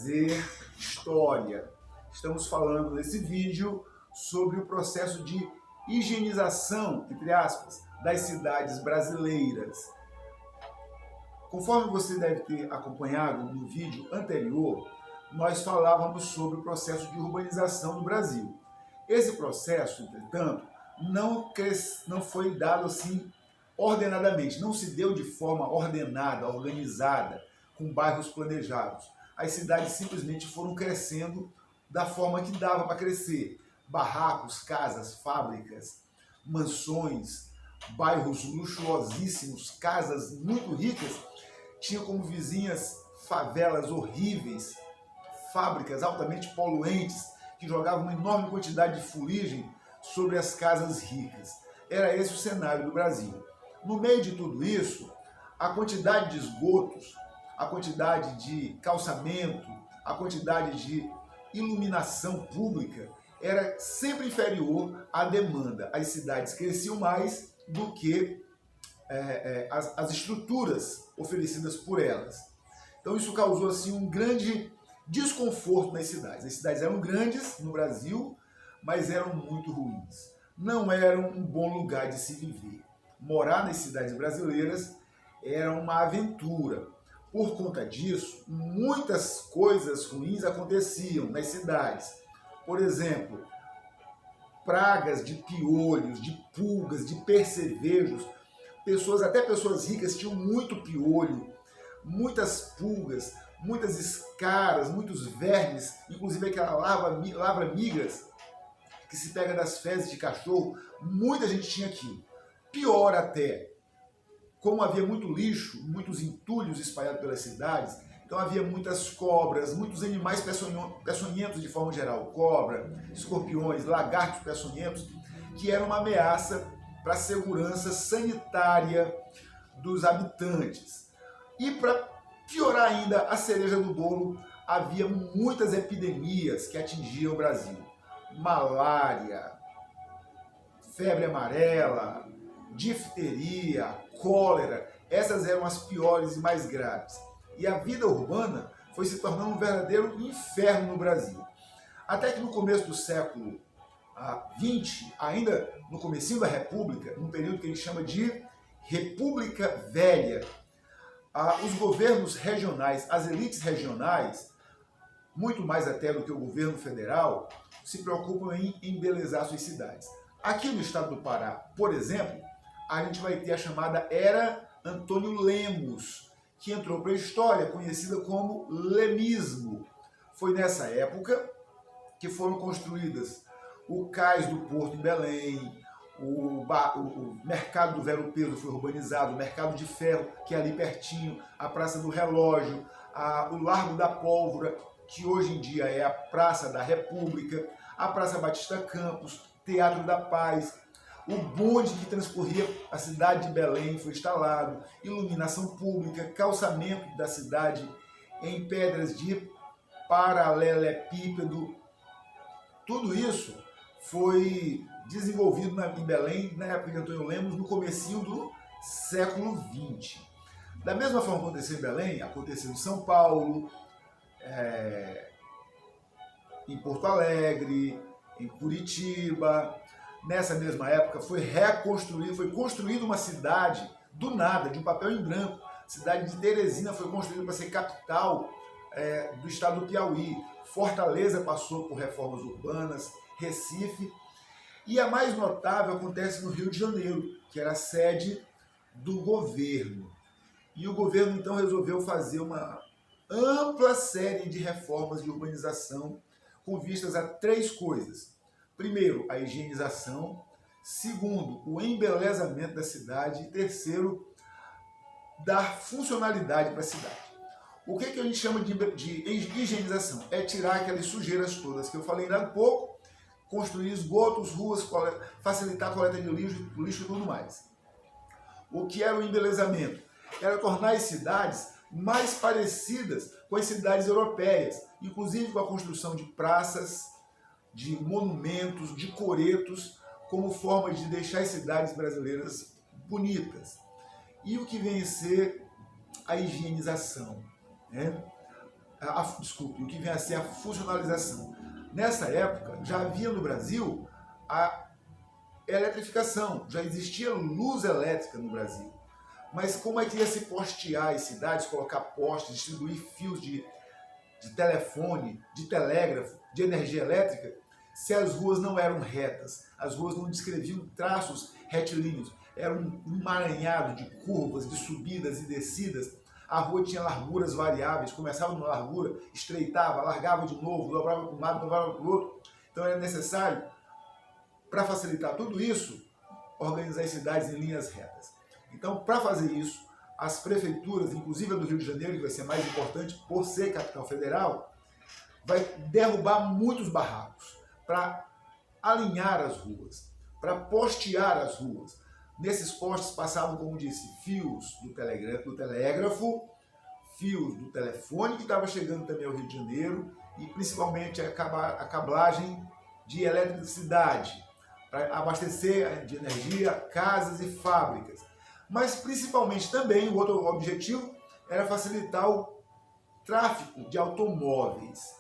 fazer história. Estamos falando nesse vídeo sobre o processo de higienização, entre aspas, das cidades brasileiras. Conforme você deve ter acompanhado no vídeo anterior, nós falávamos sobre o processo de urbanização do Brasil. Esse processo, entretanto, não foi dado assim ordenadamente, não se deu de forma ordenada, organizada, com bairros planejados. As cidades simplesmente foram crescendo da forma que dava para crescer. Barracos, casas, fábricas, mansões, bairros luxuosíssimos, casas muito ricas, tinham como vizinhas favelas horríveis, fábricas altamente poluentes, que jogavam uma enorme quantidade de fuligem sobre as casas ricas. Era esse o cenário do Brasil. No meio de tudo isso, a quantidade de esgotos, a quantidade de calçamento, a quantidade de iluminação pública era sempre inferior à demanda. As cidades cresciam mais do que as estruturas oferecidas por elas. Então isso causou assim um grande desconforto nas cidades. As cidades eram grandes no Brasil, mas eram muito ruins. Não eram um bom lugar de se viver. Morar nas cidades brasileiras era uma aventura. Por conta disso, muitas coisas ruins aconteciam nas cidades. Por exemplo, pragas de piolhos, de pulgas, de percevejos. Até pessoas ricas tinham muito piolho, muitas pulgas, muitas escaras, muitos vermes, inclusive aquela lavra migras que se pega das fezes de cachorro. Muita gente tinha aqui. Pior até, como havia muito lixo, muitos entulhos espalhados pelas cidades, então havia muitas cobras, muitos animais peçonhentos de forma geral, cobra, escorpiões, lagartos peçonhentos, que eram uma ameaça para a segurança sanitária dos habitantes. E para piorar ainda, a cereja do bolo, havia muitas epidemias que atingiam o Brasil. Malária, febre amarela, difteria, cólera, essas eram as piores e mais graves. E a vida urbana foi se tornando um verdadeiro inferno no Brasil. Até que no começo do século XX, ainda no comecinho da República, num período que a gente chama de República Velha, os governos regionais, as elites regionais, muito mais até do que o governo federal, se preocupam em embelezar suas cidades. Aqui no estado do Pará, por exemplo, a gente vai ter a chamada Era Antônio Lemos, que entrou para a história conhecida como lemismo. Foi nessa época que foram construídas o cais do Porto em Belém, o mercado do Vero Peso foi urbanizado, o mercado de ferro, que é ali pertinho, a Praça do Relógio, o Largo da Pólvora, que hoje em dia é a Praça da República, a Praça Batista Campos, Teatro da Paz, o bonde que transcorria a cidade de Belém foi instalado, iluminação pública, calçamento da cidade em pedras de paralelepípedo. Tudo isso foi desenvolvido em Belém, na época de Antônio Lemos, no comecinho do século XX. Da mesma forma que aconteceu em Belém, aconteceu em São Paulo, em Porto Alegre, em Curitiba. Nessa mesma época foi construída uma cidade do nada, de um papel em branco. A cidade de Teresina foi construída para ser capital do estado do Piauí. Fortaleza passou por reformas urbanas, Recife. E a mais notável acontece no Rio de Janeiro, que era a sede do governo. E o governo então resolveu fazer uma ampla série de reformas de urbanização com vistas a três coisas. Primeiro, a higienização. Segundo, o embelezamento da cidade. E terceiro, dar funcionalidade para a cidade. O que a gente chama de higienização? É tirar aquelas sujeiras todas que eu falei ainda há pouco, construir esgotos, ruas, facilitar a coleta de lixo e tudo mais. O que era o embelezamento? Era tornar as cidades mais parecidas com as cidades europeias, inclusive com a construção de praças, de monumentos, de coretos, como forma de deixar as cidades brasileiras bonitas. E o que vem a ser a higienização, né? desculpe, o que vem a ser a funcionalização. Nessa época, já havia no Brasil a eletrificação, já existia luz elétrica no Brasil. Mas como é que ia se postear as cidades, colocar postes, distribuir fios de telefone, de telégrafo, de energia elétrica, se as ruas não eram retas, as ruas não descreviam traços retilíneos, era um emaranhado de curvas, de subidas e descidas. A rua tinha larguras variáveis, começava numa largura, estreitava, largava de novo, dobrava para um lado, dobrava para o outro. Então era necessário, para facilitar tudo isso, organizar as cidades em linhas retas. Então, para fazer isso, as prefeituras, inclusive a do Rio de Janeiro, que vai ser mais importante por ser capital federal, vai derrubar muitos barracos para alinhar as ruas, para postear as ruas. Nesses postes passavam, como disse, fios do telégrafo, fios do telefone, que estava chegando também ao Rio de Janeiro, e principalmente a cablagem de eletricidade, para abastecer de energia casas e fábricas. Mas principalmente também o outro objetivo era facilitar o tráfico de automóveis.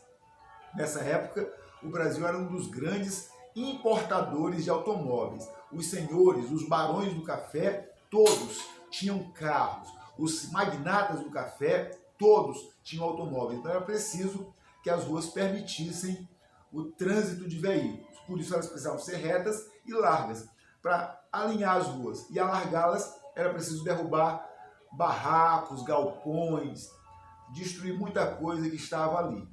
Nessa época, o Brasil era um dos grandes importadores de automóveis. Os senhores, os barões do café, todos tinham carros. Os magnatas do café, todos tinham automóveis. Então era preciso que as ruas permitissem o trânsito de veículos. Por isso elas precisavam ser retas e largas. Para alinhar as ruas e alargá-las, era preciso derrubar barracos, galpões, destruir muita coisa que estava ali.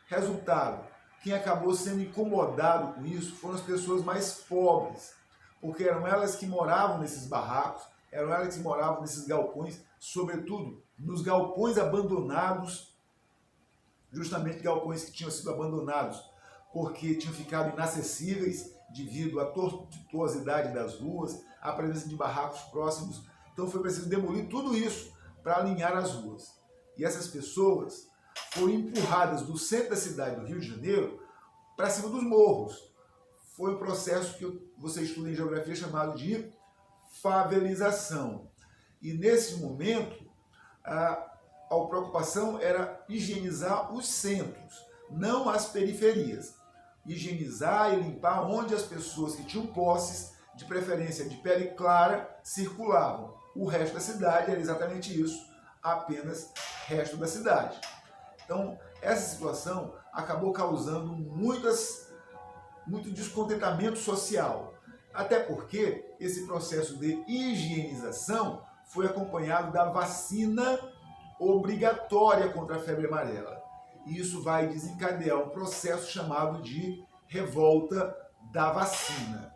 Resultado, quem acabou sendo incomodado com isso foram as pessoas mais pobres, porque eram elas que moravam nesses barracos, eram elas que moravam nesses galpões, sobretudo nos galpões abandonados, justamente galpões que tinham sido abandonados porque tinham ficado inacessíveis devido à tortuosidade das ruas, à presença de barracos próximos. Então foi preciso demolir tudo isso para alinhar as ruas. E essas pessoas foram empurradas do centro da cidade do Rio de Janeiro para cima dos morros. Foi um processo que você estuda em geografia chamado de favelização. E nesse momento, a preocupação era higienizar os centros, não as periferias. Higienizar e limpar onde as pessoas que tinham posses, de preferência de pele clara, circulavam. O resto da cidade era exatamente isso, apenas resto da cidade. Então, essa situação acabou causando muito descontentamento social, até porque esse processo de higienização foi acompanhado da vacina obrigatória contra a febre amarela. E isso vai desencadear um processo chamado de revolta da vacina.